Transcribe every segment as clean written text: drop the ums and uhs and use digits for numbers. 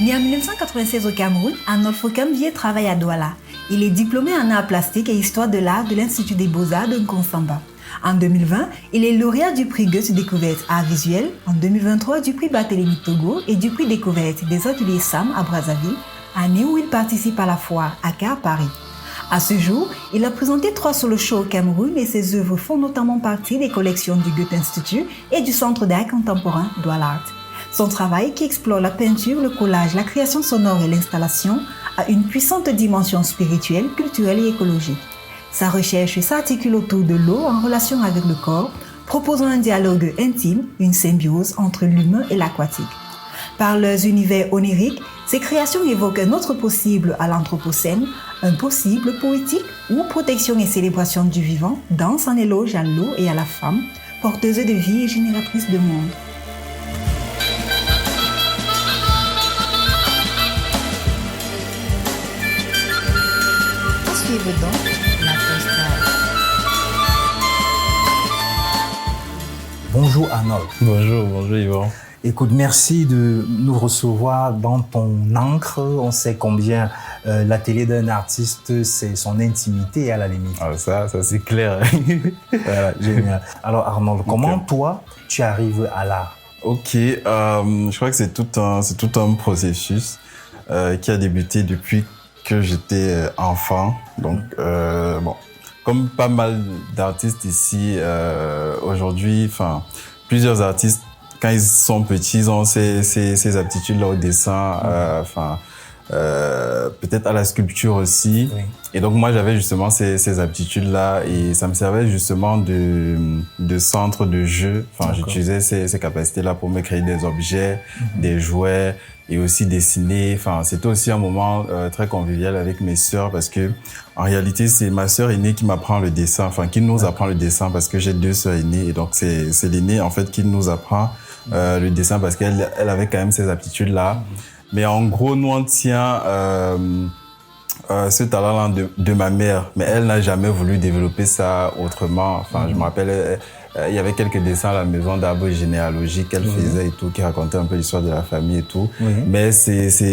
Né en 1996 au Cameroun, Arnolphe Okambié travaille à Douala. Il est diplômé en arts plastiques et histoire de l'art de l'Institut des Beaux-Arts de Nkonsamba. En 2020, il est lauréat du prix Goethe Découverte Art Visuel, en 2023 du prix Barthélemy Togo et du prix Découverte des ateliers SAM à Brazzaville, année où il participe à la foire ACAR Paris. À ce jour, il a présenté 3 solo shows au Cameroun et ses œuvres font notamment partie des collections du Goethe Institut et du Centre d'art contemporain Douala Art. Son travail, qui explore la peinture, le collage, la création sonore et l'installation, a une puissante dimension spirituelle, culturelle et écologique. Sa recherche s'articule autour de l'eau en relation avec le corps, proposant un dialogue intime, une symbiose entre l'humain et l'aquatique. Par leurs univers oniriques, ces créations évoquent un autre possible à l'anthropocène, un possible poétique où protection et célébration du vivant dansent en éloge à l'eau et à la femme, porteuse de vie et génératrice de monde. Suivez donc la postale. Bonjour Arnold. Bonjour Yvan. Écoute, merci de nous recevoir dans ton ancre. On sait combien l'atelier d'un artiste, c'est son intimité à la limite. Ah, ça c'est clair. Voilà, génial. Alors Arnold, comment toi, tu arrives à l'art? Ok, je crois que c'est tout un processus qui a débuté depuis que j'étais enfant. Donc, bon, comme pas mal d'artistes ici aujourd'hui, enfin, plusieurs artistes, quand ils sont petits, ils ont ces aptitudes-là au dessin, peut-être à la sculpture aussi. Oui. Et donc, moi, j'avais justement ces aptitudes-là et ça me servait justement de centre de jeu. Enfin, j'utilisais ces capacités-là pour me créer des objets, des jouets et aussi dessiner. Enfin, c'était aussi un moment très convivial avec mes sœurs parce que, en réalité, c'est ma sœur aînée qui m'apprend le dessin, enfin, qui nous apprend le dessin parce que j'ai 2 sœurs aînées et donc c'est l'aînée, en fait, qui nous apprend le dessin parce qu'elle avait quand même ces aptitudes-là. Mais en gros, nous, on tient ce talent-là de ma mère. Mais elle n'a jamais voulu développer ça autrement. Enfin, je me rappelle, il y avait quelques dessins à la maison d'arbres généalogiques qu'elle faisait et tout, qui racontaient un peu l'histoire de la famille et tout. Mais c'était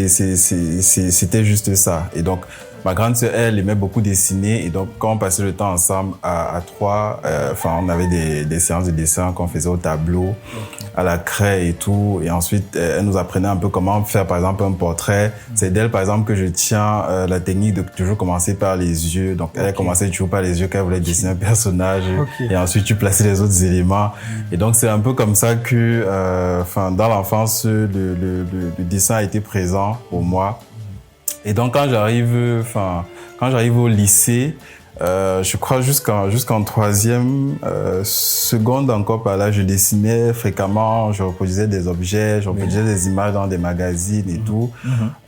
juste ça. Et donc, ma grande sœur, elle aimait beaucoup dessiner et donc quand on passait le temps ensemble à 3, on avait des séances de dessin qu'on faisait au tableau, à la craie et tout. Et ensuite, elle nous apprenait un peu comment faire, par exemple, un portrait. C'est d'elle, par exemple, que je tiens la technique de toujours commencer par les yeux. Donc, elle commençait toujours par les yeux quand elle voulait dessiner un personnage. Et ensuite, tu plaçais les autres éléments. Et donc, c'est un peu comme ça que, dans l'enfance, le dessin a été présent pour moi. Et donc, quand j'arrive au lycée, je crois jusqu'en 3e, seconde encore par là, je dessinais fréquemment, je reproduisais des objets, je reproduisais des images dans des magazines et tout.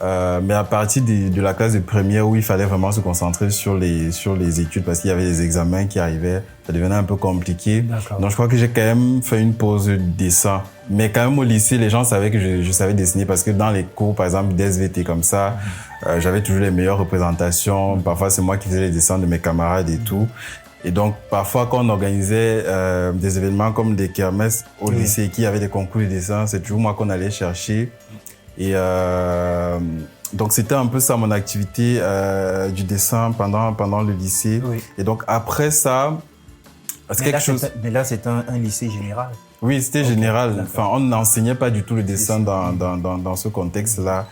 Mais à partir de la classe de première où il fallait vraiment se concentrer sur les études parce qu'il y avait des examens qui arrivaient, ça devenait un peu compliqué. Donc, je crois que j'ai quand même fait une pause de dessin. Mais quand même au lycée, les gens savaient que je savais dessiner parce que dans les cours, par exemple, d'SVT comme ça, j'avais toujours les meilleures représentations. Parfois, c'est moi qui faisais les dessins de mes camarades et tout. Et donc, parfois, quand on organisait des événements comme des kermesses au lycée qui avaient des concours de dessin, c'est toujours moi qu'on allait chercher. Et donc, c'était un peu ça mon activité du dessin pendant le lycée. Et donc, après ça, mais là, c'est un lycée général. Oui, c'était général. Enfin, on n'enseignait pas du tout le dessin dans ce contexte-là.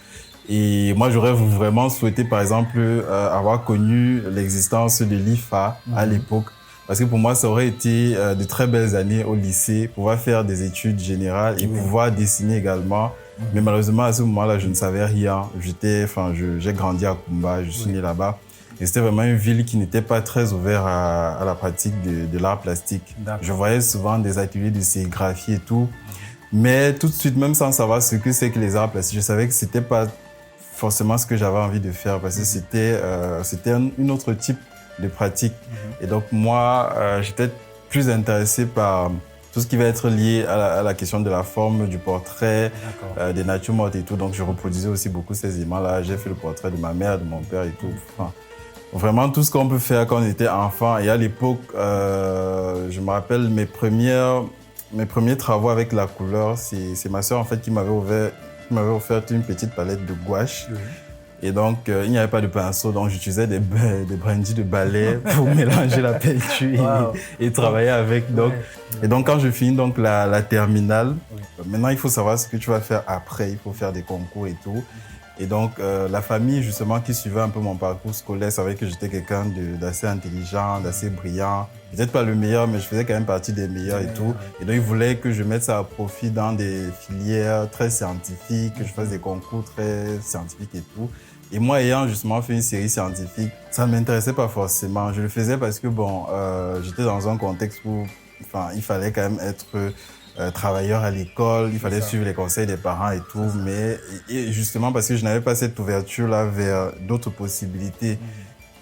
Et moi, j'aurais vraiment souhaité, par exemple, avoir connu l'existence de l'IFA à l'époque. Parce que pour moi, ça aurait été de très belles années au lycée, pouvoir faire des études générales et pouvoir dessiner également. Mais malheureusement, à ce moment-là, je ne savais rien. J'ai grandi à Kumba, je suis né là-bas. Et c'était vraiment une ville qui n'était pas très ouverte à la pratique de l'art plastique. Je voyais souvent des ateliers de sérigraphie et tout. Mais tout de suite, même sans savoir ce que c'est que les arts plastiques, je savais que c'était pas forcément ce que j'avais envie de faire parce que c'était un autre type de pratique. Et donc moi, j'étais plus intéressé par tout ce qui va être lié à la question de la forme, du portrait, des natures mortes et tout. Donc je reproduisais aussi beaucoup ces images-là. J'ai fait le portrait de ma mère, de mon père et tout. Enfin, vraiment tout ce qu'on peut faire quand on était enfant. Et à l'époque, je me rappelle mes premiers travaux avec la couleur. C'est ma sœur en fait qui m'avait ouvert qui m'avait offert une petite palette de gouache. Oui. Et donc, il n'y avait pas de pinceau, donc j'utilisais des brindilles de balai pour mélanger la peinture et travailler avec. Donc, et donc, quand je finis donc, la terminale, maintenant, il faut savoir ce que tu vas faire après. Il faut faire des concours et tout. Et donc, la famille, justement, qui suivait un peu mon parcours scolaire, savait que j'étais quelqu'un d'assez intelligent, d'assez brillant. Peut-être pas le meilleur, mais je faisais quand même partie des meilleurs et tout. Et donc, ils voulaient que je mette ça à profit dans des filières très scientifiques, que je fasse des concours très scientifiques et tout. Et moi, ayant justement fait une série scientifique, ça ne m'intéressait pas forcément. Je le faisais parce que, bon, j'étais dans un contexte où il fallait quand même être travailleur à l'école, il fallait suivre les conseils des parents et tout. Mais et justement, parce que je n'avais pas cette ouverture-là vers d'autres possibilités.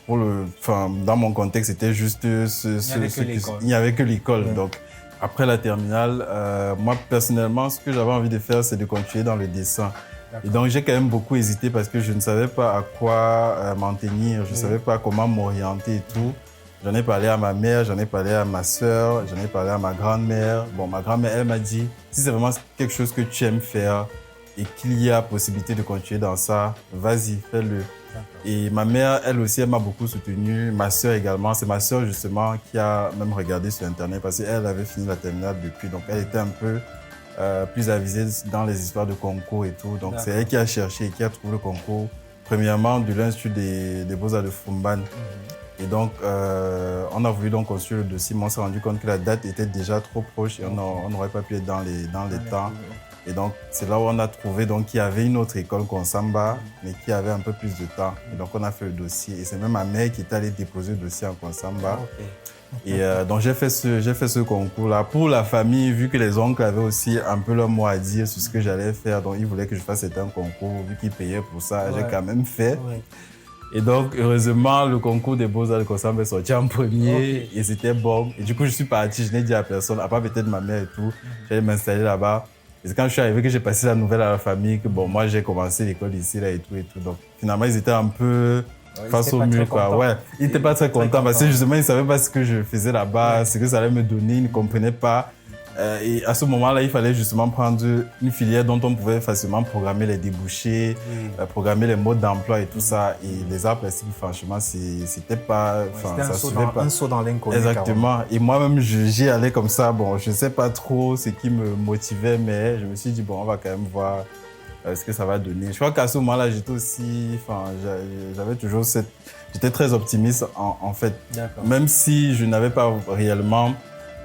Dans mon contexte, c'était juste il n'y avait que l'école. Donc, après la terminale, moi, personnellement, ce que j'avais envie de faire, c'est de continuer dans le dessin. Et donc, j'ai quand même beaucoup hésité parce que je ne savais pas à quoi m'en tenir, je ne savais pas comment m'orienter et tout. J'en ai parlé à ma mère, j'en ai parlé à ma sœur, j'en ai parlé à ma grand-mère. Bon, ma grand-mère, elle m'a dit, si c'est vraiment quelque chose que tu aimes faire et qu'il y a possibilité de continuer dans ça, vas-y, fais-le. Et ma mère, elle aussi, elle m'a beaucoup soutenu. Ma sœur également. C'est ma sœur, justement, qui a même regardé sur Internet parce qu'elle avait fini la terminale depuis. Donc, elle était un peu plus avisée dans les histoires de concours et tout. Donc, c'est elle qui a cherché et qui a trouvé le concours. Premièrement, de l'Institut des Beaux-Arts de Fumban. Et donc, on a voulu donc construire le dossier, mais on s'est rendu compte que la date était déjà trop proche et on n'aurait pas pu être dans les temps. Et donc, c'est là où on a trouvé qu'il y avait une autre école, Konsamba, mais qui avait un peu plus de temps. Et donc, on a fait le dossier. Et c'est même ma mère qui est allée déposer le dossier en Konsamba. Et donc, j'ai fait ce concours-là pour la famille, vu que les oncles avaient aussi un peu leur mot à dire sur ce que j'allais faire. Donc, ils voulaient que je fasse un concours, vu qu'ils payaient pour ça. J'ai quand même fait. Et donc, heureusement, le concours des Beaux-Arts de Konsamba est sorti en premier et c'était bon. Et du coup, je suis parti, je n'ai dit à personne, à part peut-être ma mère et tout. J'allais m'installer là-bas. Et c'est quand je suis arrivé que j'ai passé la nouvelle à la famille que bon, moi, j'ai commencé l'école ici là et tout et tout. Donc, finalement, ils étaient un peu face au mur, quoi. Ouais, ils n'étaient pas très contents parce que justement, ils ne savaient pas ce que je faisais là-bas, ce que ça allait me donner, ils ne comprenaient pas. Et à ce moment-là, il fallait justement prendre une filière dont on pouvait facilement programmer les débouchés, programmer les modes d'emploi et tout ça. Et les arts plastiques, franchement, c'était pas... un saut dans l'inconnu. Exactement. Et moi-même, j'y allais comme ça. Bon, je ne sais pas trop ce qui me motivait, mais je me suis dit, bon, on va quand même voir ce que ça va donner. Je crois qu'à ce moment-là, j'étais aussi... j'avais toujours cette... J'étais très optimiste, en fait. Même si je n'avais pas réellement...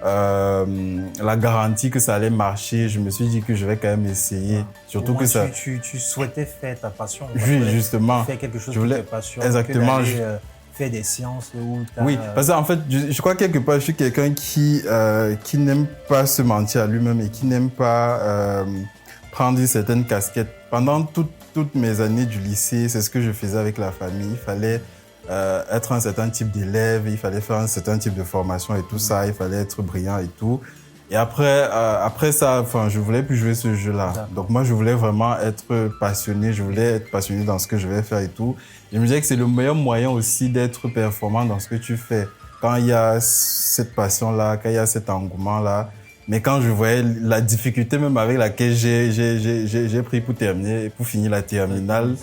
la garantie que ça allait marcher, je me suis dit que je vais quand même essayer. Surtout que ça... Tu souhaitais faire ta passion. Oui, justement. Faire quelque chose qui te passionne. Exactement. Faire des sciences où oui, parce qu'en fait, je crois quelque part, je suis quelqu'un qui n'aime pas se mentir à lui-même et qui n'aime pas prendre une certaine casquette. Pendant toutes mes années du lycée, c'est ce que je faisais avec la famille. Il fallait être un certain type d'élève, il fallait faire un certain type de formation et tout ça, il fallait être brillant et tout. Et après ça, je voulais plus jouer ce jeu-là. Donc moi, je voulais vraiment être passionné, dans ce que je vais faire et tout. Je me disais que c'est le meilleur moyen aussi d'être performant dans ce que tu fais. Quand il y a cette passion-là, quand il y a cet engouement-là, mais quand je voyais la difficulté même avec laquelle j'ai pris pour finir la terminale,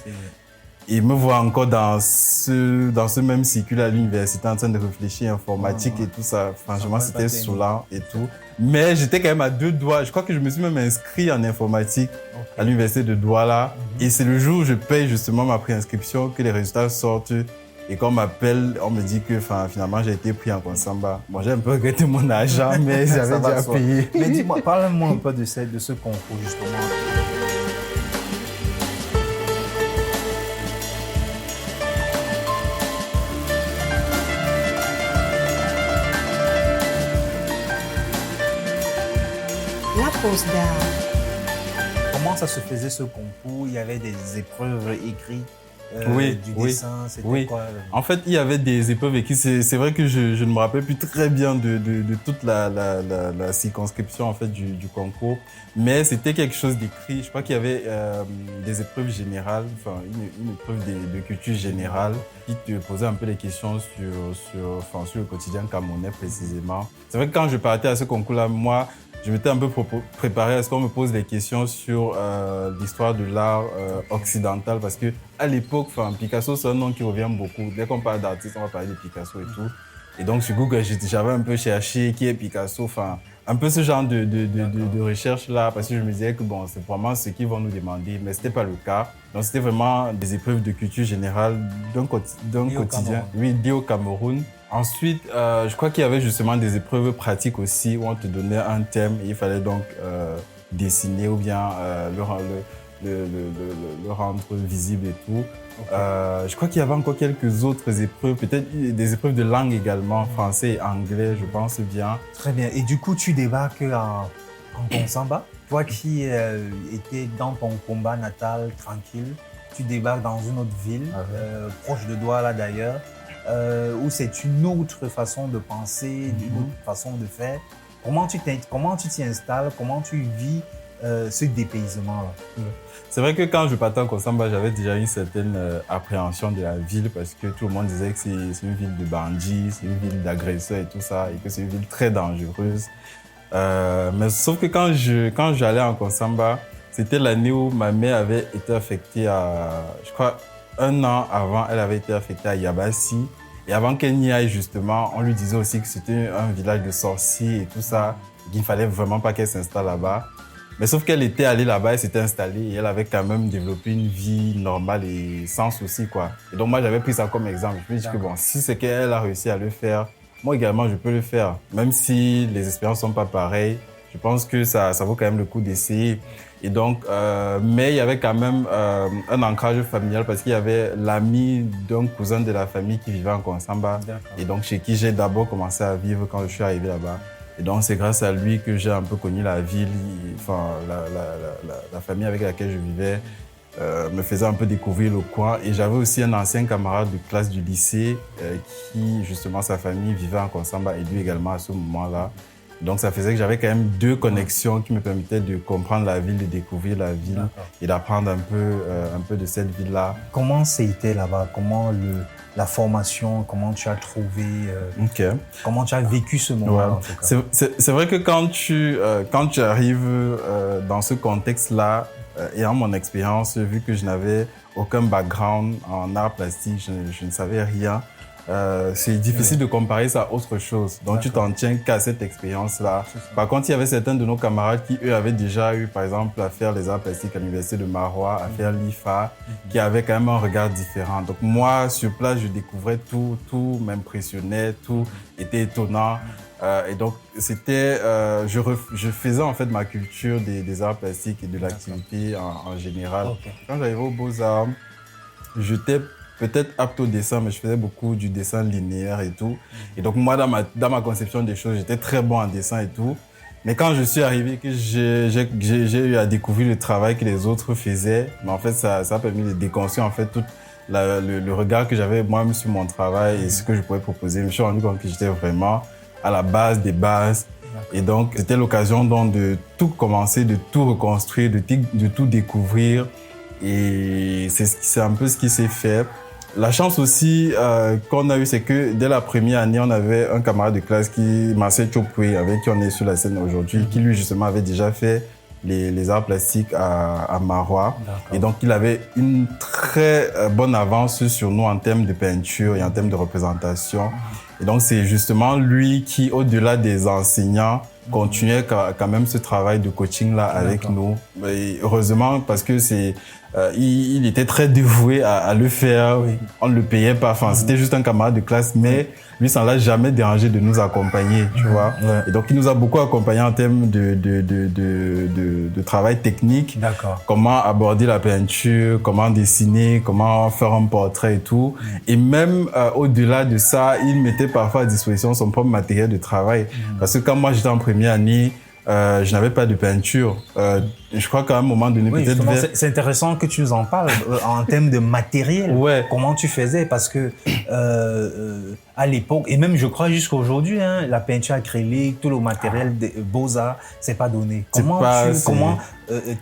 et me voir encore dans ce même cycle à l'université en train de réfléchir informatique et tout ça. Franchement, c'était saoulant et tout. Mais j'étais quand même à 2 doigts. Je crois que je me suis même inscrit en informatique à l'université de Douala. Et c'est le jour où je paye justement ma préinscription que les résultats sortent. Et quand on m'appelle, on me dit que finalement j'ai été pris en Konsamba. Bon, j'ai un peu regretté mon argent, mais j'avais déjà payé. Mais dis-moi, parle-moi un peu de ce concours justement. La pose d'art. Comment ça se faisait ce concours? Il y avait des épreuves écrites du dessin, c'était quoi? En fait, il y avait des épreuves écrites. C'est vrai que je ne me rappelle plus très bien de toute la circonscription en fait du concours, mais c'était quelque chose d'écrit. Je crois qu'il y avait des épreuves générales, une épreuve de culture générale qui te posait un peu des questions sur le quotidien camerounais précisément. C'est vrai que quand je partais à ce concours-là, moi, je m'étais un peu préparé à ce qu'on me pose des questions sur l'histoire de l'art occidental parce que à l'époque, Picasso, c'est un nom qui revient beaucoup. Dès qu'on parle d'artiste, on va parler de Picasso et tout. Et donc, sur Google, j'avais un peu cherché qui est Picasso, un peu ce genre de recherche-là, parce que je me disais que bon, c'est vraiment ce qu'ils vont nous demander, mais ce n'était pas le cas. Donc, c'était vraiment des épreuves de culture générale d'un quotidien. Oui, liées au Cameroun. Ensuite, je crois qu'il y avait justement des épreuves pratiques aussi où on te donnait un thème et il fallait donc dessiner ou bien le rendre visible et tout. Okay. Je crois qu'il y avait encore quelques autres épreuves, peut-être des épreuves de langue également, français et anglais, je pense bien. Très bien. Et du coup, tu débarques en Konsamba. Toi qui étais dans ton combat natal tranquille, tu débarques dans une autre ville, proche de Douala d'ailleurs, où c'est une autre façon de penser, une autre façon de faire. Comment tu t'y installes, comment tu vis ce dépaysement-là? C'est vrai que quand je partais en Konsamba, j'avais déjà une certaine appréhension de la ville parce que tout le monde disait que c'est une ville de bandits, c'est une ville d'agresseurs et tout ça, et que c'est une ville très dangereuse. Mais sauf que quand j'allais en Konsamba, c'était l'année où ma mère avait été affectée je crois, 1 an avant, elle avait été affectée à Yabassi. Et avant qu'elle n'y aille, justement, on lui disait aussi que c'était un village de sorciers et tout ça, qu'il ne fallait vraiment pas qu'elle s'installe là-bas. Mais sauf qu'elle était allée là-bas, elle s'était installée et elle avait quand même développé une vie normale et sans souci, quoi. Et donc, moi, j'avais pris ça comme exemple. Je me suis dit que bon, si c'est qu'elle a réussi à le faire, moi également, je peux le faire. Même si les expériences ne sont pas pareilles, je pense que ça vaut quand même le coup d'essayer. Et donc, mais il y avait quand même un ancrage familial parce qu'il y avait l'ami d'un cousin de la famille qui vivait en Konsamba. Et donc, chez qui j'ai d'abord commencé à vivre quand je suis arrivé là-bas. Et donc, c'est grâce à lui que j'ai un peu connu la ville, la famille avec laquelle je vivais me faisait un peu découvrir le coin. Et j'avais aussi un ancien camarade de classe du lycée qui, justement, sa famille vivait en Konsamba et lui également à ce moment-là. Donc, ça faisait que j'avais quand même 2 connexions qui me permettaient de comprendre la ville, de découvrir la ville et d'apprendre un peu de cette ville-là. Comment c'était là-bas? Comment la formation, comment tu as trouvé, comment tu as vécu ce moment-là en tout cas? C'est vrai que quand tu arrives dans ce contexte-là, ayant mon expérience, vu que je n'avais aucun background en art plastique, je ne savais rien. C'est difficile de comparer ça à autre chose. Donc, tu t'en tiens qu'à cette expérience-là. Par contre, il y avait certains de nos camarades qui, eux, avaient déjà eu, par exemple, à faire les arts plastiques à l'université de Marois, à faire l'IFA, qui avaient quand même un regard différent. Donc, moi, sur place, je découvrais tout m'impressionnait, tout était étonnant. Et donc, c'était, je faisais en fait ma culture des arts plastiques et de l'activité en général. Quand j'arrivais aux Beaux-Arts, j'étais peut-être apte au dessin, mais je faisais beaucoup du dessin linéaire et tout. Et donc, moi, dans ma conception des choses, j'étais très bon en dessin et tout. Mais quand je suis arrivé, que j'ai eu à découvrir le travail que les autres faisaient, mais en fait, ça a permis de déconstruire en fait tout le regard que j'avais moi-même sur mon travail et ce que je pouvais proposer. Je me suis rendu compte que j'étais vraiment à la base des bases. Et donc, c'était l'occasion donc de tout commencer, de tout reconstruire, de tout découvrir. Et c'est un peu ce qui s'est fait. La chance aussi qu'on a eue, c'est que dès la première année, on avait un camarade de classe Marcel Chopoué, avec qui on est sur la scène aujourd'hui, qui lui justement avait déjà fait les arts plastiques à Marois. Et donc, il avait une très bonne avance sur nous en termes de peinture et en termes de représentation. Et donc, c'est justement lui qui, au-delà des enseignants, continuait quand même ce travail de coaching-là avec nous. Et heureusement, parce que il était très dévoué à le faire. On ne le payait pas. Enfin, c'était juste un camarade de classe, mais lui, ça ne l'a jamais dérangé de nous accompagner, tu vois. Et donc, il nous a beaucoup accompagnés en termes de travail technique. Comment aborder la peinture, comment dessiner, comment faire un portrait et tout. Et même au-delà de ça, il mettait parfois à disposition son propre matériel de travail. Parce que quand moi, j'étais en première année, je n'avais pas de peinture. Je crois qu'à un moment donné, peut-être... C'est intéressant que tu nous en parles en termes de matériel. Comment tu faisais? Parce que à l'époque, et même je crois jusqu'à aujourd'hui, la peinture acrylique, tout le matériel des Beaux-Arts, c'est pas donné. Comment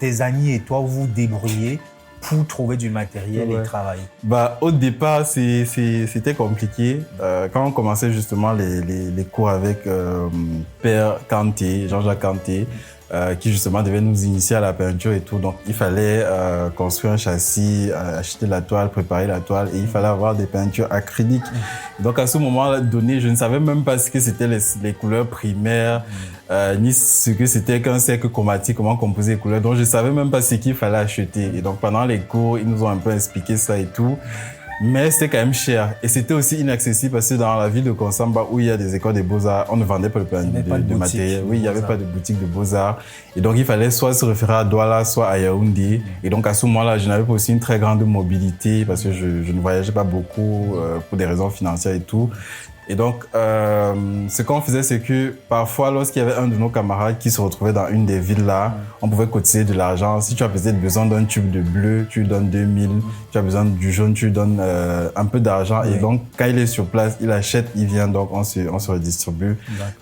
tes amis et toi vous débrouillez pour trouver du matériel et travailler? Au départ, c'était compliqué. Quand on commençait justement les cours avec Père Kanté, Jean-Jacques Kanté, qui justement devait nous initier à la peinture et tout. Donc, il fallait construire un châssis, acheter la toile, préparer la toile, et il fallait avoir des peintures acryliques. Donc, à ce moment donné, je ne savais même pas ce que c'était les couleurs primaires, ni ce que c'était qu'un cercle chromatique, comment composer les couleurs. Donc, je ne savais même pas ce qu'il fallait acheter. Et donc, pendant les cours, ils nous ont un peu expliqué ça et tout. Mais c'était quand même cher. Et c'était aussi inaccessible parce que dans la ville de Konsamba, où il y a des écoles de beaux-arts, on ne vendait pas de matériel. Oui, il n'y avait pas de boutique de beaux-arts. Et donc, il fallait soit se référer à Douala, soit à Yaoundé. Et donc, à ce moment-là, je n'avais pas aussi une très grande mobilité parce que je ne voyageais pas beaucoup pour des raisons financières et tout. Et donc, ce qu'on faisait, c'est que parfois, lorsqu'il y avait un de nos camarades qui se retrouvait dans une des villes là, on pouvait cotiser de l'argent. Si tu as peut-être besoin d'un tube de bleu, tu lui donnes 2000. Tu as besoin du jaune, tu lui donnes un peu d'argent. Et donc, quand il est sur place, il achète, il vient, donc on se redistribue.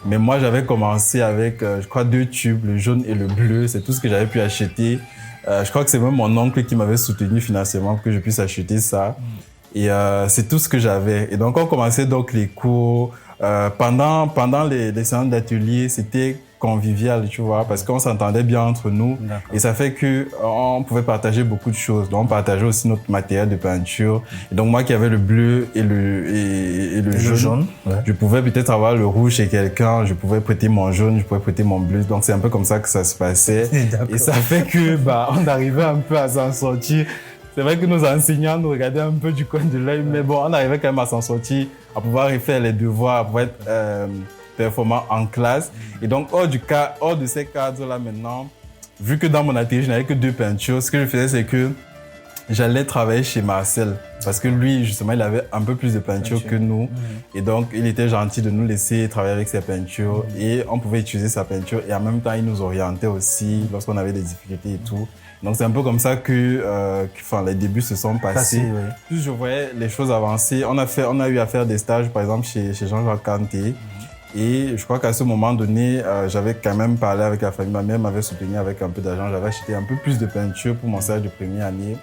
Mais moi, j'avais commencé avec, je crois, 2 tubes, le jaune et le bleu. C'est tout ce que j'avais pu acheter. Je crois que c'est même mon oncle qui m'avait soutenu financièrement pour que je puisse acheter ça. Et c'est tout ce que j'avais. Et donc, on commençait donc les cours. Pendant les séances d'atelier, c'était convivial, tu vois, parce qu'on s'entendait bien entre nous. Et ça fait que on pouvait partager beaucoup de choses. Donc, on partageait aussi notre matériel de peinture. Et donc, moi qui avais le bleu et le jaune, je pouvais peut-être avoir le rouge chez quelqu'un. Je pouvais prêter mon jaune, je pouvais prêter mon bleu. Donc, c'est un peu comme ça que ça se passait. Et ça fait que, on arrivait un peu à s'en sortir. C'est vrai que nos enseignants nous regardaient un peu du coin de l'œil, mais bon, on arrivait quand même à s'en sortir, à pouvoir refaire les devoirs, à pouvoir être performant en classe. Et donc, hors de ces cadres-là maintenant, vu que dans mon atelier, je n'avais que 2 peintures, ce que je faisais, c'est que j'allais travailler chez Marcel. Parce que lui, justement, il avait un peu plus de peinture que nous. Et donc, il était gentil de nous laisser travailler avec ses peintures. Et on pouvait utiliser sa peinture. Et en même temps, il nous orientait aussi lorsqu'on avait des difficultés et tout. Donc, c'est un peu comme ça que les débuts se sont passés. Plus je voyais les choses avancer. On a eu à faire des stages, par exemple, chez Jean-Jacques Kanté. Et je crois qu'à ce moment donné, j'avais quand même parlé avec la famille. Ma mère m'avait soutenu avec un peu d'argent. J'avais acheté un peu plus de peinture pour mon stage de première année.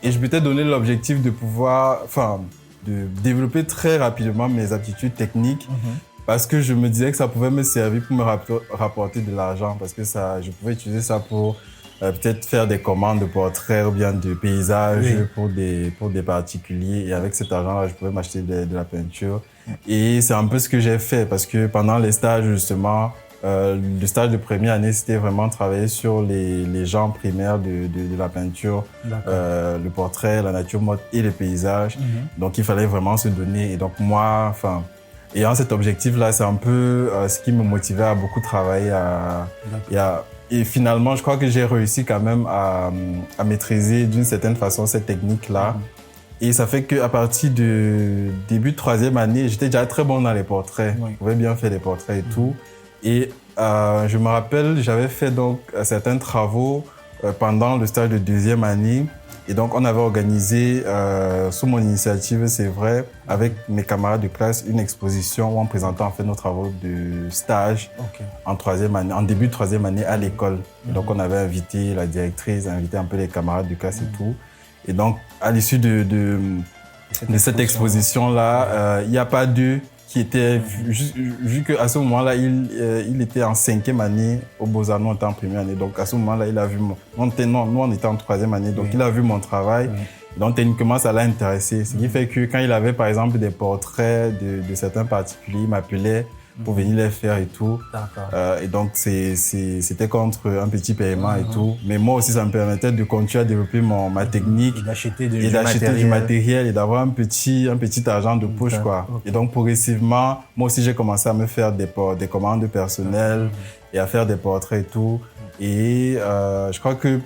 Et je m'étais donné l'objectif de de développer très rapidement mes aptitudes techniques. Parce que je me disais que ça pouvait me servir pour me rapporter de l'argent. Parce que je pouvais utiliser ça pour peut-être faire des commandes de portraits ou bien de paysages pour des particuliers. Et avec cet argent-là, je pouvais m'acheter de la peinture. Et c'est un peu ce que j'ai fait parce que pendant les stages, justement, le stage de première année, c'était vraiment travailler sur les genres primaires de la peinture, le portrait, la nature morte et les paysages. Donc, il fallait vraiment se donner. Et donc, moi, ayant cet objectif-là, c'est un peu ce qui me motivait à beaucoup travailler. Et finalement, je crois que j'ai réussi quand même à maîtriser d'une certaine façon cette technique-là. Et ça fait qu'à partir du début de 3e année, j'étais déjà très bon dans les portraits. Je pouvais bien faire des portraits et tout. Et je me rappelle, j'avais fait donc certains travaux pendant le stage de 2e année. Et donc, on avait organisé, sous mon initiative, c'est vrai, avec mes camarades de classe, une exposition où on présentait en fait nos travaux de stage en 3e année, en début de 3e année à l'école. Et donc, on avait invité la directrice, invité un peu les camarades de classe et tout. Et donc, à l'issue de cette exposition-là, il n'y a pas d'eux qui était, vu qu'à ce moment-là, il était en 5e année au Beaux-Arts, nous on était en première année. Donc à ce moment-là, il a vu nous on était en 3e année, donc il a vu mon travail. Donc techniquement, ça l'a intéressé. Ce qui fait que quand il avait par exemple des portraits de certains particuliers, il m'appelait pour venir les faire et tout. Et donc c'était contre un petit paiement et tout. Mais moi aussi, ça me permettait de continuer à développer ma technique. Et d'acheter du matériel et d'avoir un petit argent de poche, quoi. Et donc progressivement, moi aussi, j'ai commencé à me faire des commandes personnelles et à faire des portraits et tout. Et je crois que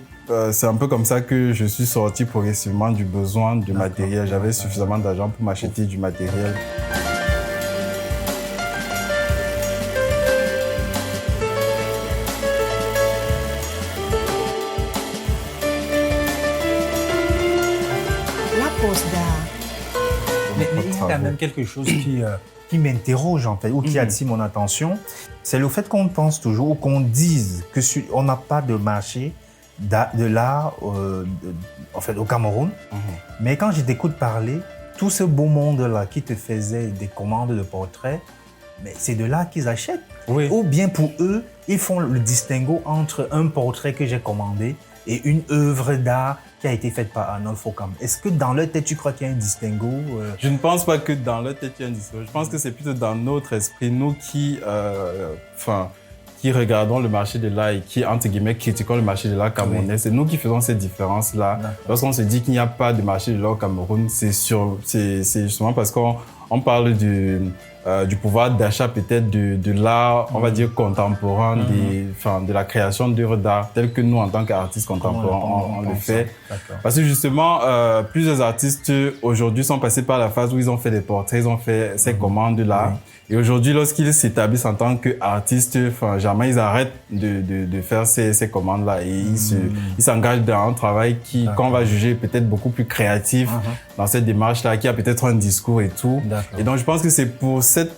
c'est un peu comme ça que je suis sorti progressivement du besoin de matériel. J'avais suffisamment d'argent pour m'acheter du matériel. Mais il y a quand même quelque chose qui m'interroge en fait, ou qui attire mon attention. C'est le fait qu'on pense toujours, ou qu'on dise qu'on n'a pas de marché de l'art en fait, au Cameroun. Mais quand je t'écoute parler, tout ce beau monde-là qui te faisait des commandes de portraits, mais c'est de là qu'ils achètent. Oui. Ou bien pour eux, ils font le distinguo entre un portrait que j'ai commandé et une œuvre d'art qui a été faite par Arnold Focam. Est-ce que dans leur tête, tu crois qu'il y a un distinguo Je ne pense pas que dans leur tête, il y a un distinguo. Je pense que c'est plutôt dans notre esprit, nous qui regardons le marché de l'art et qui, entre guillemets, critiquons le marché de l'art camerounais. Oui. C'est nous qui faisons cette différence-là. Lorsqu'on se dit qu'il n'y a pas de marché de l'art au Cameroun, c'est justement parce qu'on parle du pouvoir d'achat peut-être de l'art, on va dire, contemporain, de la création d'œuvres d'art, telles que nous, en tant qu'artistes contemporains, on le fait. Parce que justement, plusieurs artistes aujourd'hui sont passés par la phase où ils ont fait des portraits, ils ont fait ces commandes-là. Oui. Et aujourd'hui, lorsqu'ils s'établissent en tant qu'artistes, jamais ils arrêtent de faire ces commandes-là et ils s'engagent dans un travail qu'on va juger peut-être beaucoup plus créatif dans cette démarche-là, qui a peut-être un discours et tout. Et donc, je pense que c'est pour cette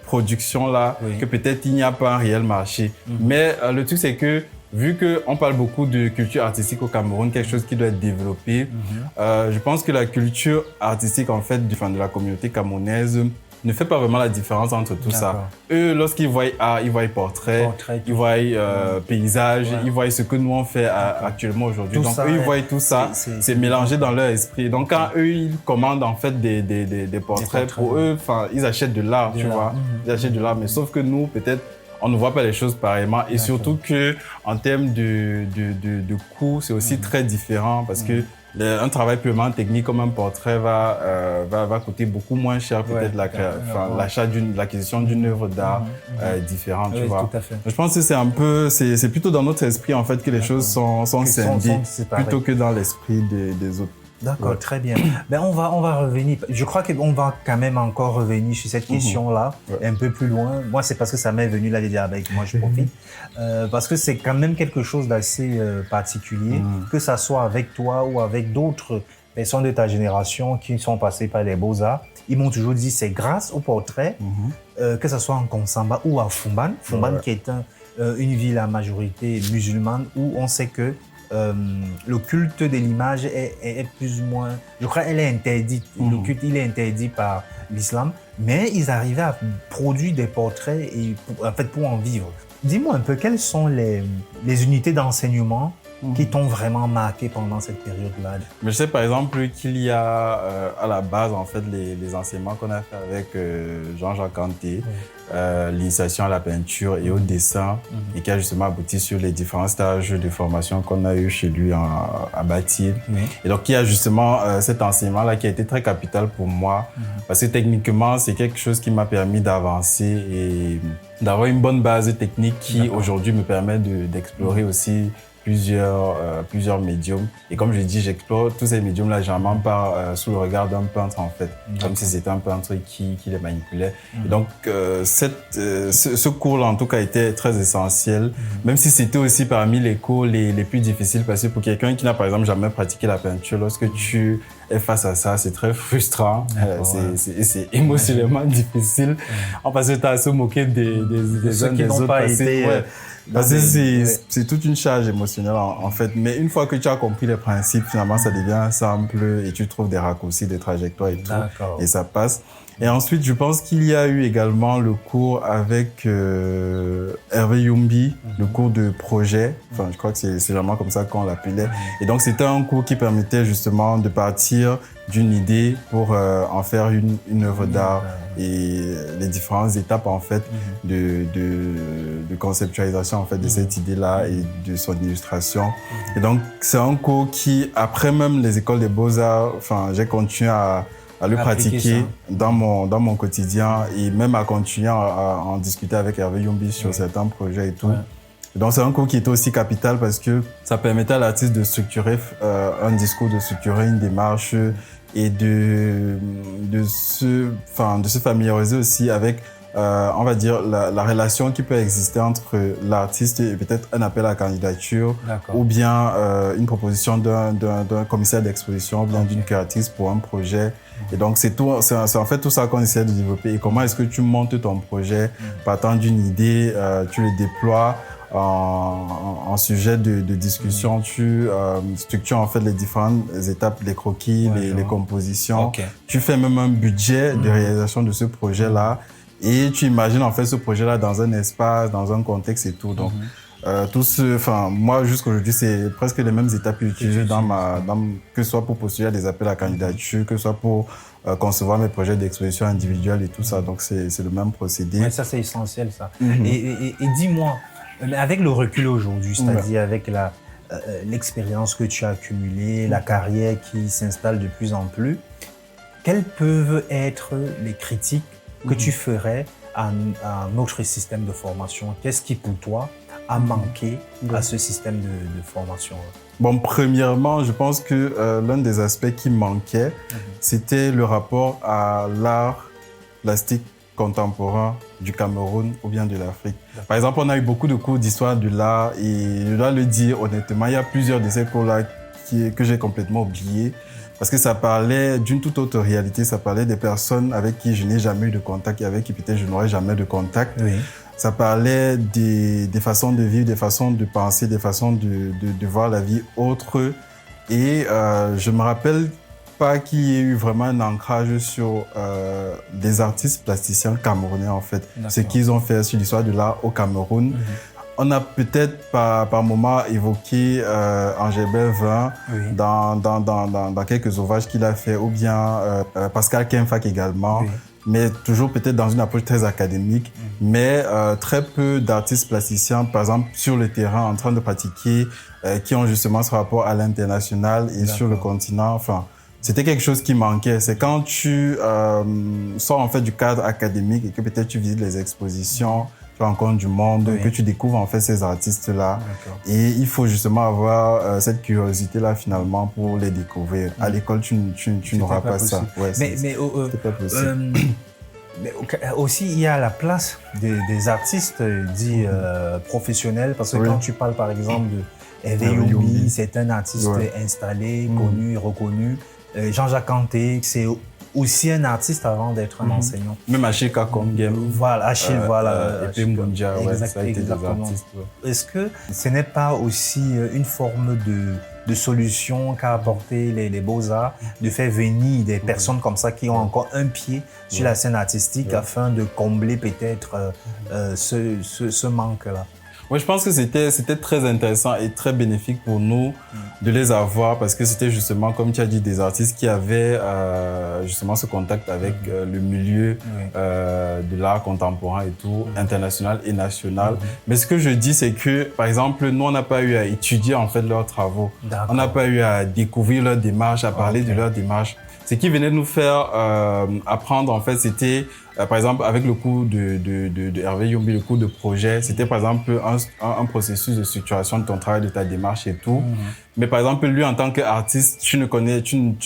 production-là que peut-être il n'y a pas un réel marché. Mais le truc, c'est que vu qu'on parle beaucoup de culture artistique au Cameroun, quelque chose qui doit être développé, je pense que la culture artistique, en fait, de la communauté camerounaise ne fait pas vraiment la différence entre tout ça. Eux, lorsqu'ils voient art, ils voient portrait, ils voient paysage, ils voient ce que nous on fait actuellement aujourd'hui. Donc eux, ils voient tout ça, c'est mélangé dans leur esprit. Donc quand eux, ils commandent en fait des portraits, pour eux, ils achètent de l'art, tu vois. Ils achètent de l'art, mais sauf que nous, peut-être, on ne voit pas les choses pareillement. Et surtout que en termes de coût, c'est aussi très différent parce que un travail purement technique comme un portrait va coûter beaucoup moins cher peut-être l'acquisition d'une œuvre d'art différente, tu vois. Tout à fait. Je pense que c'est plutôt dans notre esprit en fait que les choses sont scindées plutôt que dans l'esprit des autres. D'accord, très bien. On va revenir. Je crois qu'on va quand même encore revenir sur cette question-là, un peu plus loin. Moi, c'est parce que ça m'est venu là déjà avec moi, je profite. Parce que c'est quand même quelque chose d'assez particulier, que ça soit avec toi ou avec d'autres personnes de ta génération qui sont passées par les Beaux-Arts. Ils m'ont toujours dit c'est grâce au portrait, que ça soit en Konsamba ou à Fumban. Fumban qui est une ville à majorité musulmane où on sait que le culte de l'image est plus ou moins... Je crois qu'elle est interdite. Le culte, il est interdit par l'islam. Mais ils arrivaient à produire des portraits pour en vivre. Dis-moi un peu, quelles sont les unités d'enseignement qui t'ont vraiment marqué pendant cette période-là? Mais je sais par exemple qu'il y a à la base en fait les enseignements qu'on a fait avec Jean-Jacques Kanté, l'initiation à la peinture et au dessin, et qui a justement abouti sur les différents stages de formation qu'on a eu chez lui à Bâtir. Et donc il y a justement cet enseignement-là qui a été très capital pour moi, parce que techniquement c'est quelque chose qui m'a permis d'avancer et d'avoir une bonne base technique qui aujourd'hui me permet d'explorer aussi plusieurs médiums. Et comme je dis, j'explore tous ces médiums-là généralement sous le regard d'un peintre, en fait, comme si c'était un peintre qui les manipulait. Et donc, ce cours-là, en tout cas, était très essentiel, même si c'était aussi parmi les cours les plus difficiles, parce que pour quelqu'un qui n'a, par exemple, jamais pratiqué la peinture, lorsque tu es face à ça, c'est très frustrant, c'est émotionnellement difficile, parce que tu as à se moquer des uns des autres. Parce que c'est toute une charge émotionnelle en fait. Mais une fois que tu as compris les principes, finalement, ça devient simple et tu trouves des raccourcis, des trajectoires et tout. Et ça passe. Et ensuite, je pense qu'il y a eu également le cours avec Hervé Youmbi, le cours de projet. Enfin, je crois que c'est vraiment comme ça qu'on l'appelait. Et donc, c'était un cours qui permettait justement de partir d'une idée pour en faire une œuvre d'art et les différentes étapes en fait de conceptualisation en fait de cette idée-là et de son illustration. Et donc, c'est un cours qui, après même les écoles des Beaux-Arts, enfin, j'ai continué à le pratiquer dans mon quotidien et même à continuer à en discuter avec Hervé Youmbi sur certains projets et tout. Donc c'est un cours qui était aussi capital parce que ça permettait à l'artiste de structurer un discours, de structurer une démarche et de se familiariser aussi avec on va dire la relation qui peut exister entre l'artiste et peut-être un appel à la candidature ou bien une proposition d'un commissaire d'exposition ou bien d'une curatrice pour un projet. Et donc c'est en fait tout ça qu'on essaie de développer. Et comment est-ce que tu montes ton projet partant d'une idée, tu le déploies en sujet de discussion. Tu structures en fait les différentes étapes, les croquis, les compositions. Okay. Tu fais même un budget de réalisation de ce projet-là et tu imagines en fait ce projet-là dans un espace, dans un contexte et tout. Donc, moi jusqu'aujourd'hui, c'est presque les mêmes étapes que j'utilise que ce soit pour postuler à des appels à candidature, que ce soit pour concevoir mes projets d'exposition individuelle et tout ça. Donc, c'est le même procédé. Ouais, ça, c'est essentiel, ça. Et dis-moi, avec le recul aujourd'hui, c'est-à-dire avec l'expérience que tu as accumulée, la carrière qui s'installe de plus en plus, quelles peuvent être les critiques que tu ferais à notre système de formation? Qu'est-ce qui, pour toi, a manqué à ce système de formation? Bon, premièrement, je pense que l'un des aspects qui manquait, c'était le rapport à l'art plastique contemporain du Cameroun ou bien de l'Afrique. Par exemple, on a eu beaucoup de cours d'histoire de l'art et je dois le dire honnêtement, il y a plusieurs de ces cours-là que j'ai complètement oubliés parce que ça parlait d'une toute autre réalité. Ça parlait des personnes avec qui je n'ai jamais eu de contact et avec qui peut-être je n'aurai jamais de contact. Oui. Ça parlait des façons de vivre, des façons de penser, des façons de voir la vie autre. Et je me rappelle pas qu'il y ait eu vraiment un ancrage sur des artistes plasticiens camerounais, en fait. Ce qu'ils ont fait sur l'histoire de l'art au Cameroun. On a peut-être par moment évoqué Angébert Vin dans quelques ouvrages qu'il a fait, ou bien Pascal Kenfak également. Mais toujours peut-être dans une approche très académique, mais très peu d'artistes plasticiens, par exemple, sur le terrain, en train de pratiquer, qui ont justement ce rapport à l'international et sur le continent. Enfin, c'était quelque chose qui manquait. C'est quand tu sors en fait du cadre académique et que peut-être tu visites les expositions, tu rencontres du monde, que tu découvres en fait ces artistes-là. Et il faut justement avoir cette curiosité-là finalement pour les découvrir. À l'école, tu n'auras pas ça. Ouais, mais pas possible. Mais aussi, il y a la place des artistes dits professionnels, parce que quand tu parles par exemple de Hervé Youmi, c'est un artiste installé, connu et reconnu. Jean-Jacques Kanté, c'est aussi un artiste avant d'être un enseignant. Même Achille Kakongem. Voilà, Achille, voilà. Et puis Mbunja, ça a été des artistes. Est-ce que ce n'est pas aussi une forme de solution qu'a apporté les Beaux-Arts, de faire venir des personnes comme ça qui ont encore un pied sur la scène artistique afin de combler peut-être ce manque-là? Oui, je pense que c'était très intéressant et très bénéfique pour nous de les avoir parce que c'était justement, comme tu as dit, des artistes qui avaient justement ce contact avec le milieu de l'art contemporain et tout, international et national. Mais ce que je dis, c'est que, par exemple, nous, on n'a pas eu à étudier en fait leurs travaux. On n'a pas eu à découvrir leur démarche, à parler de leur démarche. Ce qui venait nous faire apprendre, en fait, c'était, par exemple, avec le cours de Hervé Youmi, le cours de projet, c'était, par exemple, un processus de structuration de ton travail, de ta démarche et tout. Mais, par exemple, lui, en tant qu'artiste, tu ne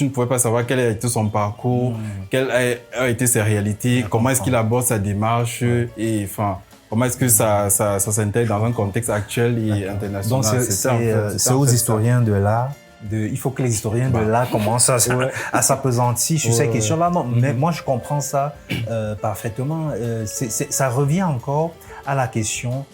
pouvais pas savoir quel a été son parcours, quelles ont été ses réalités, comment est-ce qu'il aborde sa démarche et, enfin, comment est-ce que ça s'intègre dans un contexte actuel et international. Donc, c'est aux historiens de l'art. Il faut que les historiens de l'art commencent à s'apesantir sur ces questions-là. Non, mais moi, je comprends ça parfaitement. Ça revient encore à la question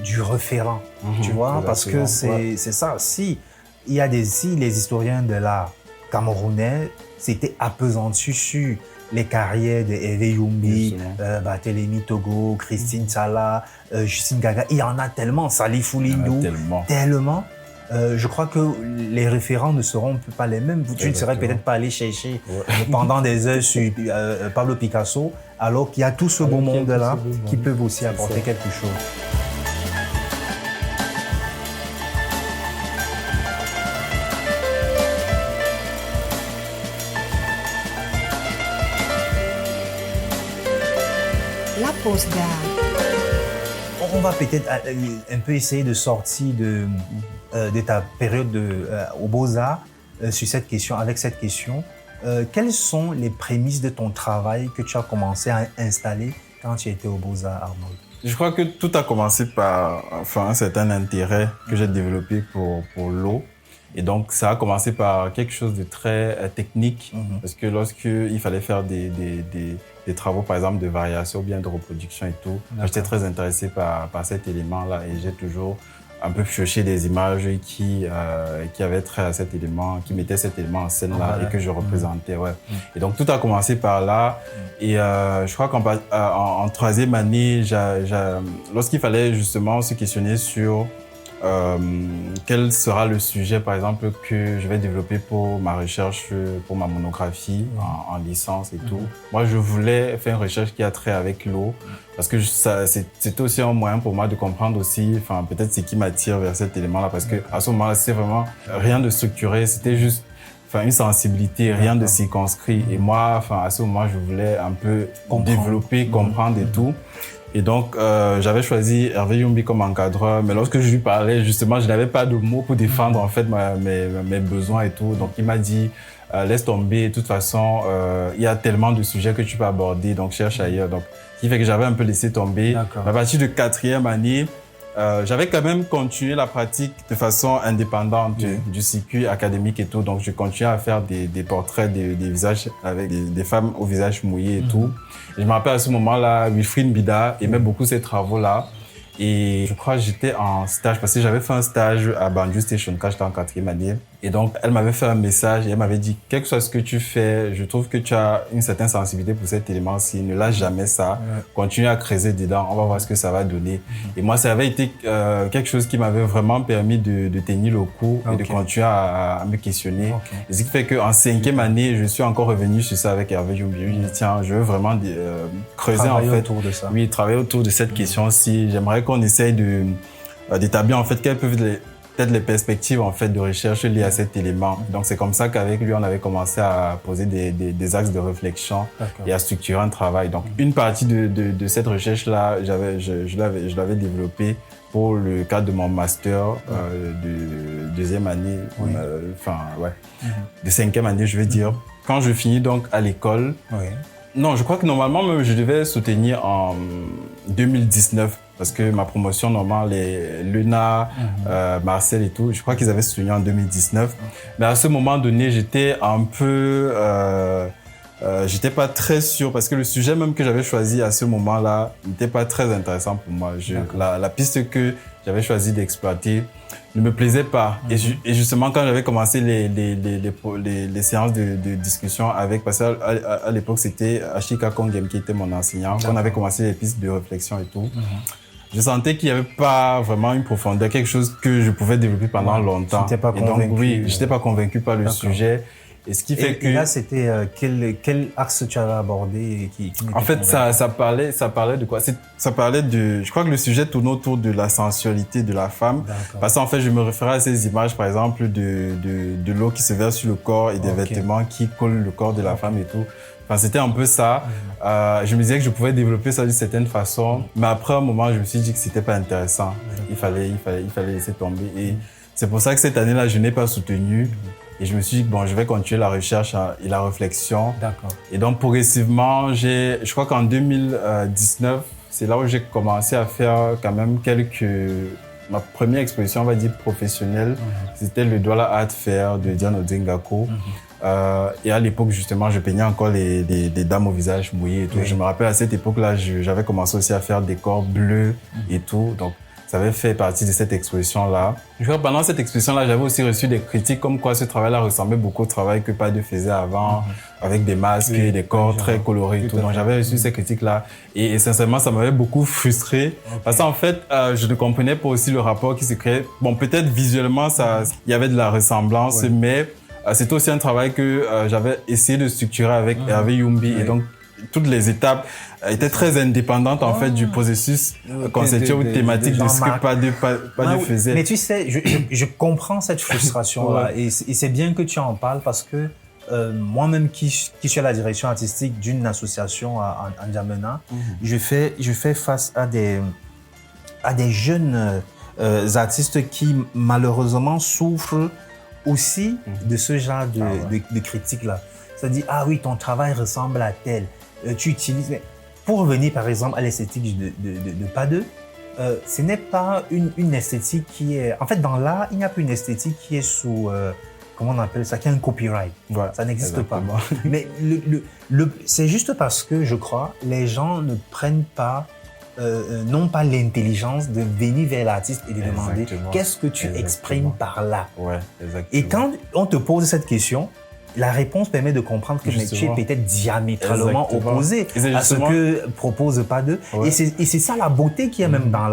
du référent, tu vois, parce que c'est ça. Si les historiens de l'art camerounais s'étaient apesantis sur les carrières de Hervé Youmi, Barthélemy Togo, Christine Sala, Justine Gaga, il y en a tellement, Salif Oulindou, tellement. Je crois que les référents ne seront pas les mêmes. Tu ne serais peut-être pas allé chercher pendant des heures sur Pablo Picasso, alors qu'il y a tout ce beau monde-là qui peuvent aussi apporter quelque chose. La pause d'art. On va peut-être un peu essayer de sortir de ta période aux Beaux-Arts sur cette question, avec cette question. Quelles sont les prémices de ton travail que tu as commencé à installer quand tu étais aux Beaux-Arts, Arnold? Je crois que tout a commencé par un certain intérêt que j'ai développé pour l'eau. Et donc, ça a commencé par quelque chose de très technique, parce que lorsqu'il fallait faire des travaux, par exemple, de variation ou bien de reproduction et tout, j'étais très intéressé par cet élément-là et j'ai toujours un peu pioché des images qui avaient trait à cet élément, qui mettaient cet élément en scène là et que je représentais. Ouais. Et donc, tout a commencé par là. Et je crois qu'en troisième année, lorsqu'il fallait justement se questionner sur quel sera le sujet, par exemple, que je vais développer pour ma recherche, pour ma monographie en licence et tout. Moi, je voulais faire une recherche qui a trait avec l'eau, parce que c'était aussi un moyen pour moi de comprendre aussi, enfin, peut-être ce qui m'attire vers cet élément-là, parce que à ce moment-là, c'était vraiment rien de structuré, c'était juste une sensibilité, rien de circonscrit. Et moi, à ce moment, je voulais un peu développer, comprendre et tout. Et donc, j'avais choisi Hervé Youmbi comme encadreur, mais lorsque je lui parlais, justement, je n'avais pas de mots pour défendre en fait mes besoins et tout. Donc, il m'a dit, laisse tomber, de toute façon, il y a tellement de sujets que tu peux aborder, donc cherche ailleurs. Donc, ce qui fait que j'avais un peu laissé tomber. À partir de 4e année, j'avais quand même continué la pratique de façon indépendante du circuit académique et tout. Donc, je continuais à faire des portraits, des visages avec des femmes au visage mouillé et tout. Et je me rappelle à ce moment-là, Wilfried Bida aimait beaucoup ces travaux-là. Et je crois que j'étais en stage, parce que j'avais fait un stage à Banjul Station quand j'étais en 4e année. Et donc, elle m'avait fait un message et elle m'avait dit, quel que soit ce que tu fais, je trouve que tu as une certaine sensibilité pour cet élément-ci. Ne lâche jamais ça. Continue à creuser dedans. On va voir ce que ça va donner. Et moi, ça avait été quelque chose qui m'avait vraiment permis de tenir le coup et de continuer à me questionner. Et ce qui fait qu'en 5e année, je suis encore revenu sur ça avec Hervé Youmbi. Je lui ai dit, tiens, je veux vraiment creuser travailler en fait. Autour de ça. Oui, travailler autour de cette question-ci. J'aimerais qu'on essaye d'établir en fait quelles peuvent peut-être les perspectives en fait de recherche liées à cet élément. Donc c'est comme ça qu'avec lui on avait commencé à poser des axes de réflexion et à structurer un travail. Donc une partie de cette recherche là, je l'avais développée pour le cadre de mon master de 2e année, de 5e année je vais dire. Quand je finis donc à l'école. Non, je crois que normalement, même, je devais soutenir en 2019 parce que ma promotion normale, Luna, Marcel et tout, je crois qu'ils avaient soutenu en 2019. Mais à ce moment donné, j'étais un peu... j'étais pas très sûr parce que le sujet même que j'avais choisi à ce moment-là n'était pas très intéressant pour moi. La piste que j'avais choisi d'exploiter ne me plaisait pas. Et justement, quand j'avais commencé les séances de discussion avec, parce qu'à l'époque, c'était Ashika Kongem qui était mon enseignant, quand on avait commencé les pistes de réflexion et tout, je sentais qu'il n'y avait pas vraiment une profondeur, quelque chose que je pouvais développer pendant longtemps. Tu n'étais pas convaincu. Et donc, oui, je n'étais pas convaincu par le sujet. Et ce qui fait que... Et là, c'était quel axe tu avais abordé qui En fait, ça parlait de quoi? Ça parlait de... Je crois que le sujet tournait autour de la sensualité de la femme. Parce qu'en fait, je me référais à ces images, par exemple, de l'eau qui se verse sur le corps et des vêtements qui collent le corps de la femme et tout. Enfin, c'était un peu ça. Je me disais que je pouvais développer ça d'une certaine façon. Mais après un moment, je me suis dit que c'était pas intéressant. Il fallait laisser tomber. Et c'est pour ça que cette année-là, je n'ai pas soutenu. Et je me suis dit, bon, je vais continuer la recherche et la réflexion. Et donc, progressivement, je crois qu'en 2019, c'est là où j'ai commencé à faire quand même ma première exposition, on va dire, professionnelle. C'était le Douala Art Fair de Diane Odengako. Et à l'époque, justement, je peignais encore les dames au visage mouillé et tout. Je me rappelle, à cette époque-là, j'avais commencé aussi à faire des corps bleus et tout. Donc, ça avait fait partie de cette exposition-là. Je crois que pendant cette exposition-là, j'avais aussi reçu des critiques comme quoi ce travail-là ressemblait beaucoup au travail que Pade faisait avant, avec des masques et des corps très colorés et tout. Donc j'avais reçu ces critiques-là. Et sincèrement, ça m'avait beaucoup frustré. Parce qu'en fait, je ne comprenais pas aussi le rapport qui se créait. Bon, peut-être visuellement, il y avait de la ressemblance, mais c'était aussi un travail que j'avais essayé de structurer avec Hervé Youmbi. Et donc, toutes les étapes étaient très indépendantes en fait du processus conceptuel ou thématique de ce que Pade faisait. Mais tu sais, je comprends cette frustration-là et c'est bien que tu en parles parce que moi-même qui suis à la direction artistique d'une association à N'Djamena, je fais face à des jeunes artistes qui malheureusement souffrent aussi de ce genre de critiques-là. C'est-à-dire, ah oui, ton travail ressemble à tel. Tu utilises... Pour revenir, par exemple, à l'esthétique de Pade, ce n'est pas une esthétique qui est... En fait, dans l'art, il n'y a plus une esthétique qui est sous... comment on appelle ça? Qui a un copyright. Ouais, ça n'existe exactement. pas. Mais c'est juste parce que, je crois, les gens ne prennent pas... n'ont pas l'intelligence de venir vers l'artiste et de demander qu'est-ce que tu exprimes par là. Ouais, exactement. Et quand on te pose cette question, la réponse permet de comprendre que tu es peut-être diamétralement opposé à ce que propose pas d'eux. Ouais. Et c'est ça la beauté qu'il y a même dans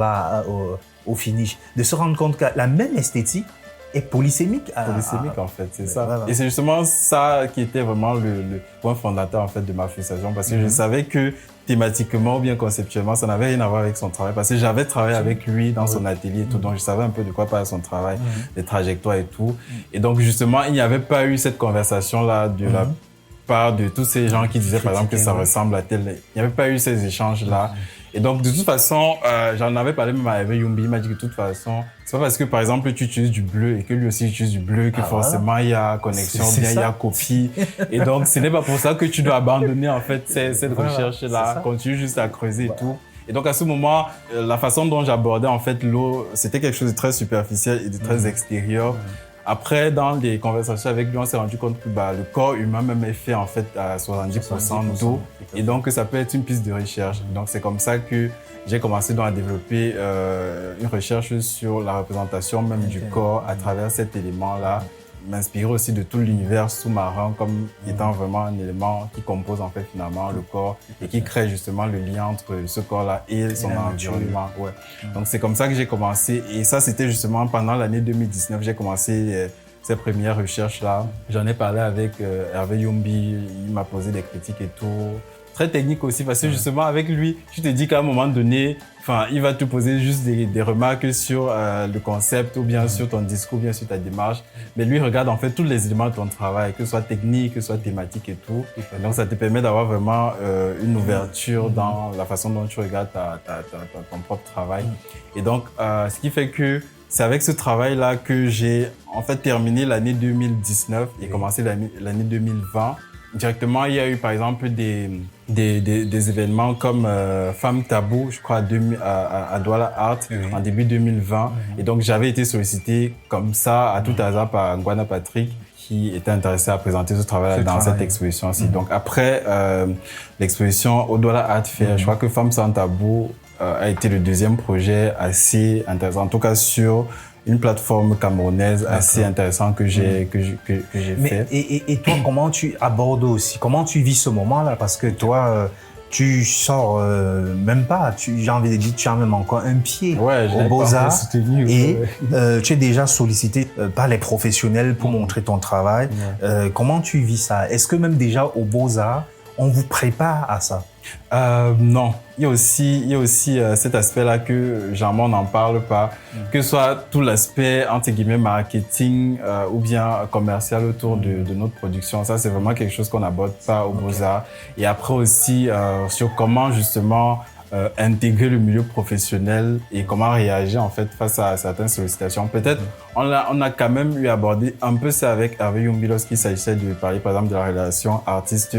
au finish, de se rendre compte que la même esthétique est polysémique. Polysémique en fait, c'est ça. Voilà. Et c'est justement ça qui était vraiment le point fondateur en fait de ma frustration, parce que je savais que thématiquement ou bien conceptuellement, ça n'avait rien à voir avec son travail, parce que j'avais travaillé avec lui dans son atelier et tout, donc je savais un peu de quoi parlait son travail, les trajectoires et tout. Et donc justement, il n'y avait pas eu cette conversation-là de la part de tous ces gens qui disaient par exemple que ça ressemble à tel... Il n'y avait pas eu ces échanges-là. Et donc, de toute façon, j'en avais parlé même avec Yumbi, il m'a dit que de toute façon, c'est pas parce que, par exemple, tu utilises du bleu et que lui aussi utilise du bleu que forcément il y a connexion, bien il y a copie. Et donc, ce n'est pas pour ça que tu dois abandonner, en fait, cette recherche-là, continue juste à creuser et tout. Et donc, à ce moment, la façon dont j'abordais, en fait, l'eau, c'était quelque chose de très superficiel et de très extérieur. Après, dans les conversations avec lui, on s'est rendu compte que le corps humain même est fait en fait à 70% d'eau, et donc ça peut être une piste de recherche. Donc c'est comme ça que j'ai commencé donc à développer une recherche sur la représentation même du corps à travers cet élément-là, m'inspirer aussi de tout l'univers sous-marin comme étant vraiment un élément qui compose en fait finalement le corps et qui crée justement le lien entre ce corps-là et son environnement. Ouais. Donc c'est comme ça que j'ai commencé, et ça c'était justement pendant l'année 2019, j'ai commencé ces premières recherches-là. J'en ai parlé avec Hervé Yumbi, il m'a posé des critiques et tout. Très technique aussi, parce que justement avec lui, tu te dis qu'à un moment donné, il va te poser juste des remarques sur le concept ou bien sur ton discours, bien sur ta démarche. Mais lui regarde en fait tous les éléments de ton travail, que ce soit technique, que ce soit thématique et tout. Et donc ça te permet d'avoir vraiment une ouverture dans la façon dont tu regardes ton propre travail. Et donc ce qui fait que c'est avec ce travail-là que j'ai en fait terminé l'année 2019 et commencé l'année 2020. Directement, il y a eu par exemple des événements comme Femmes Tabou, je crois à Douala Art en début 2020. Et donc j'avais été sollicité comme ça à tout hasard par Ngwana Patrick, qui était intéressé à présenter ce travail dans cette exposition-ci. Donc après l'exposition au Douala Art Fair, je crois que Femmes sans Tabou a été le deuxième projet assez intéressant, en tout cas sur une plateforme camerounaise assez intéressante que j'ai fait. Et toi, comment tu abordes aussi, comment tu vis ce moment-là? Parce que toi, tu sors même pas, j'ai envie de dire, tu as même encore un pied aux Beaux-Arts et tu es déjà sollicité par les professionnels pour montrer ton travail. Comment tu vis ça? Est-ce que même déjà aux Beaux-Arts, on vous prépare à ça? Non, il y a aussi cet aspect-là que généralement on n'en parle pas, que ce soit tout l'aspect entre guillemets marketing ou bien commercial autour de notre production. Ça, c'est vraiment quelque chose qu'on n'aborde pas aux Beaux-Arts. Et après aussi sur comment justement intégrer le milieu professionnel et comment réagir en fait face à certaines sollicitations. Peut-être on a quand même eu abordé un peu ça avec Hervé Yumbi lorsqu'il s'agissait de parler par exemple de la relation artiste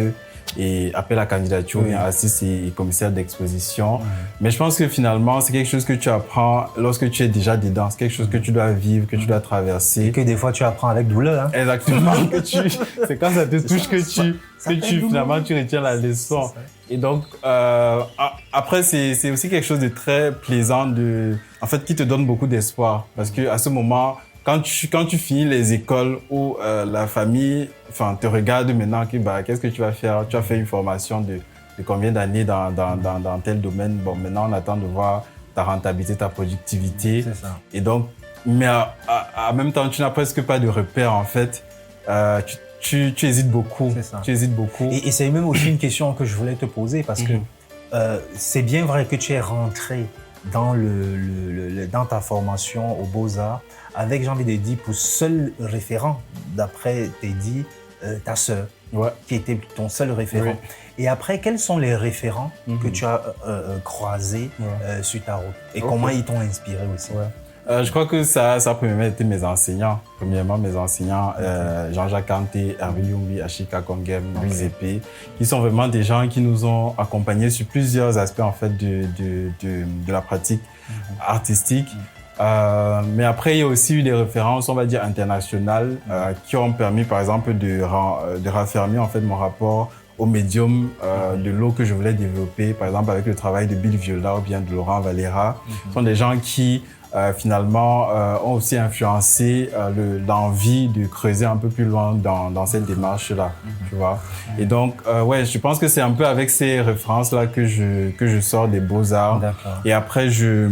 et appel à candidature, artiste et commissaire d'exposition. Mais je pense que finalement, c'est quelque chose que tu apprends lorsque tu es déjà dedans. C'est quelque chose que tu dois vivre, que tu dois traverser. Et que des fois, tu apprends avec douleur. Hein. Exactement. C'est quand ça te touche finalement, tu retiens la leçon. Et donc, après, c'est aussi quelque chose de très plaisant en fait, qui te donne beaucoup d'espoir. Parce que à ce moment, quand tu finis les écoles où la famille te regarde maintenant, qu'est-ce que tu vas faire? Tu as fait une formation de combien d'années dans tel domaine? Bon, maintenant on attend de voir ta rentabilité, ta productivité. C'est ça. Et donc, mais en même temps, tu n'as presque pas de repères en fait. Tu hésites beaucoup. C'est ça. Tu hésites beaucoup. Et c'est même aussi une question que je voulais te poser parce que c'est bien vrai que tu es rentré dans dans ta formation aux Beaux-Arts avec, j'ai envie de dire, pour seul référent, d'après Teddy, ta sœur, qui était ton seul référent. Et après, quels sont les référents que tu as croisés sur ta route? Et comment ils t'ont inspiré aussi? Je crois que ça premièrement été mes enseignants. Jean-Jacques Kanté, Hervé Yumbi, Ashika Kongem, Louis Épée, qui sont vraiment des gens qui nous ont accompagnés sur plusieurs aspects en fait de la pratique artistique. Mais après, il y a aussi eu des références, on va dire, internationales qui ont permis, par exemple, de raffermir en fait mon rapport au médium de l'eau que je voulais développer, par exemple avec le travail de Bill Viola ou bien de Laurent Valera. Ce sont des gens qui, finalement, ont aussi influencé l'envie de creuser un peu plus loin dans cette démarche-là, tu vois. Et donc, ouais, je pense que c'est un peu avec ces références-là que je sors des Beaux-Arts. Et après, je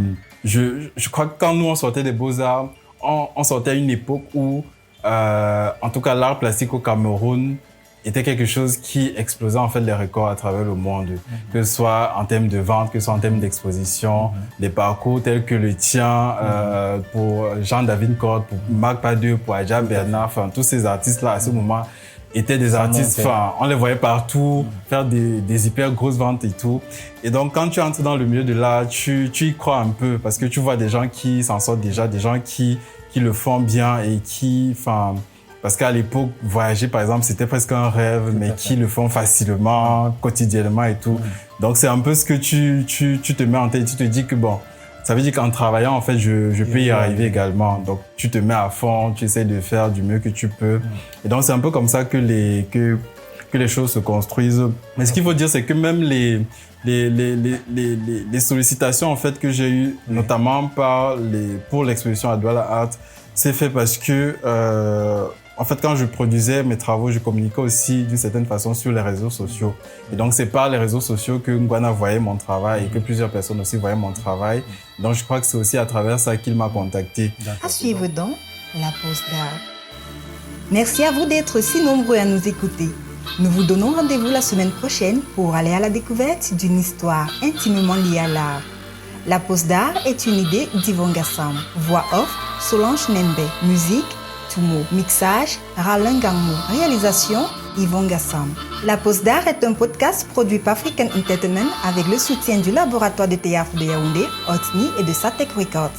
crois que quand nous, on sortait des Beaux-Arts, on sortait à une époque où, en tout cas, l'art plastique au Cameroun était quelque chose qui explosait en fait les records à travers le monde, que ce soit en termes de vente, que ce soit en termes d'exposition, des parcours tels que le tien pour Jean-David Corde, pour Marc Padeux, pour Adja Bernard, enfin tous ces artistes-là à ce moment étaient des artistes, enfin on les voyait partout faire des hyper grosses ventes et tout. Et donc quand tu entres dans le milieu de l'art, tu y crois un peu parce que tu vois des gens qui s'en sortent déjà, des gens qui le font bien et qui, enfin, parce qu'à l'époque, voyager, par exemple, c'était presque un rêve, mais qui le font facilement, quotidiennement et tout. Donc, c'est un peu ce que tu te mets en tête. Tu te dis que bon, ça veut dire qu'en travaillant, en fait, je peux y arriver également. Donc, tu te mets à fond, tu essaies de faire du mieux que tu peux. Et donc, c'est un peu comme ça que les choses se construisent. Mais ce qu'il faut dire, c'est que même les sollicitations, en fait, que j'ai eues, notamment pour l'exposition à Douala Art, c'est fait parce que, en fait, quand je produisais mes travaux, je communiquais aussi d'une certaine façon sur les réseaux sociaux. Et donc, c'est par les réseaux sociaux que Ngwana voyait mon travail et que plusieurs personnes aussi voyaient mon travail. Donc, je crois que c'est aussi à travers ça qu'il m'a contacté. À suivre donc la pause d'art. Merci à vous d'être si nombreux à nous écouter. Nous vous donnons rendez-vous la semaine prochaine pour aller à la découverte d'une histoire intimement liée à l'art. La pause d'art est une idée d'Yvon Gassam. Voix off, Solange Nembe. Musique, Tumo. Mixage, Ralin Gangmo. Réalisation, Yvon Gassam. La pause d'art est un podcast produit par African Entertainment avec le soutien du laboratoire de théâtre de Yaoundé, Otni et de Satek Records.